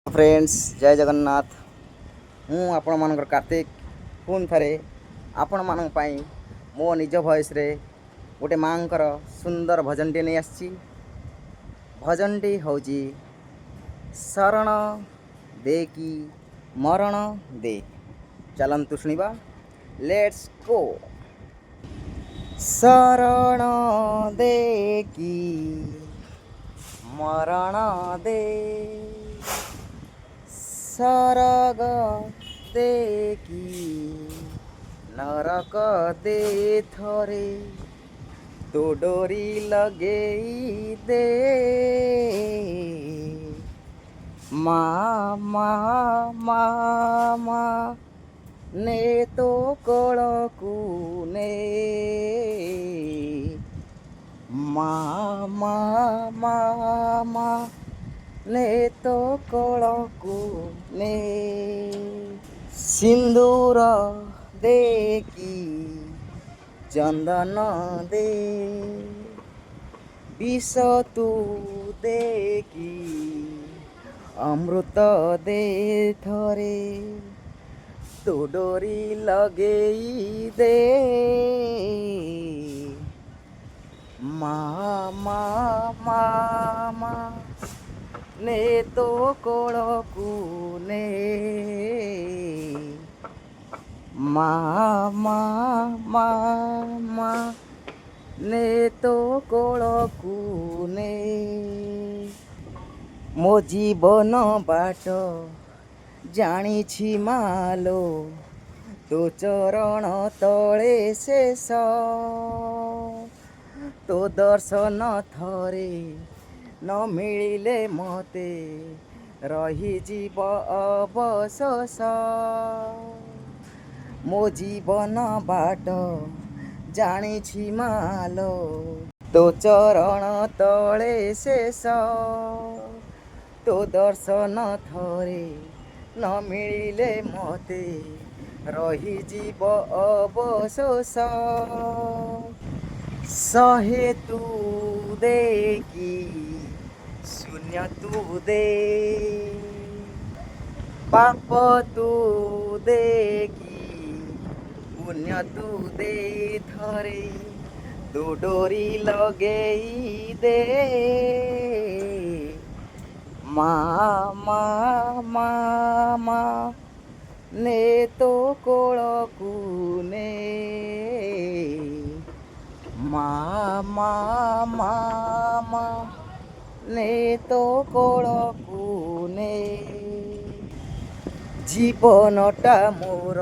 Friends जय जगन्नाथ। हूँ आपण मानकर कार्तिक पुणी थे आपण मान मो निज वॉइस रे गोटे माँकर सुंदर भजनटे नहीं आसी। भजनटी हूँ शरण दे कि मरण दे। चलतु शुणा, लेट्स गो। शरण दे कि मरण दे, सरग देखी नरक दे थरे, तो डोरी लगे दे माँ माँ माँ माँ ने तो कोळकू ने माँ माँ माँ माँ ने तो कोळकू ने सिंदूर देखी चंदन दे, विष तू देखी अमृत दे थरे, तो डोरी लगे दे माँ माँ माँ माँ ने तो कोळकू ने माँ माँ माँ माँ ने तो कोळकू ने। मो जीवन बाट जानिछि मालो, तो चरण तले शेष, तो दर्शन थरे न मिलिले मते रही जीव अवशोष। मो जीवन बाट जानिछि मालो, तो चरण तले शेष, तो दर्शन थरे न मिलिले मते रही जीव अवशोष। सहे तू देखी शून्य तू दे, पाप तू देखी पुण्य तू दे थरे, तो डोरी लगे दे माँ माँ माँ माँ ने तो कोळकू ने माँ माँ माँ माँ ने तो कोळकू ने। जीवनटा मोर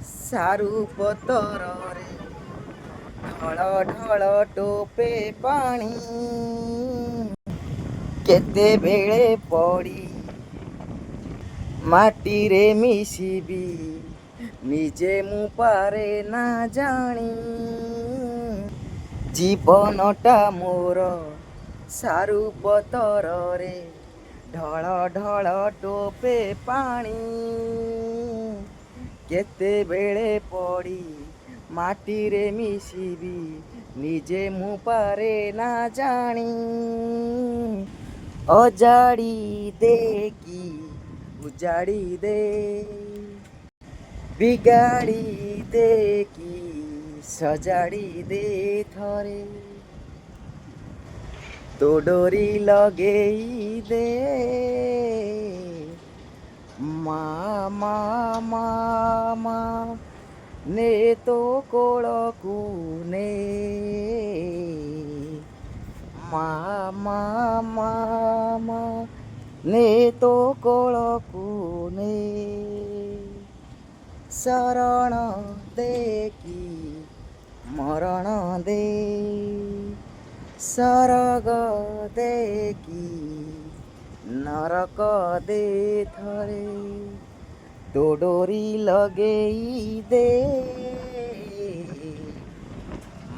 सारू पतरे ढळ ढळ टोपे पानी, केतेबेले पड़ी माटी रे मिशिबी निजे मु पारे ना जानी। जीवनटा मोर सारू पतरे ढळ ढळ टोपे पानी, केतेबेले पड़ी माटी रे मिशिबी निजे मु पारे ना जानी। अजाड़ी दे की उजाड़ी दे, बिगाड़ी दे की सजाड़ी दे थरे, तो डोरी लगे दे माँ माँ माँ माँ ने तो कोळकू ने माँ माँ माँ माँ ने तो कोळकू ने। शरण दे कि मरण दे, सरग दे कि नरक दे थरे, तो डोरी लगे दे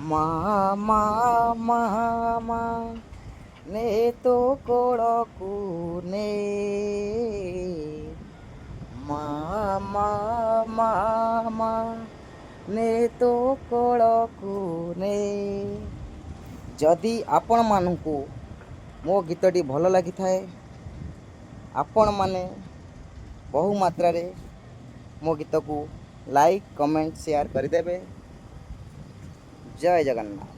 माँ माँ माँ माँ ने तो कोळकू ने माँ माँ माँ माँ ने तो कोळकू ने। जदि आपण मानू मो गीतटी भल लगी थाए, आपण माने बहु मात्रा रे मो गीत को लाइक कमेंट शेयर करदेवे। जय जगन्नाथ।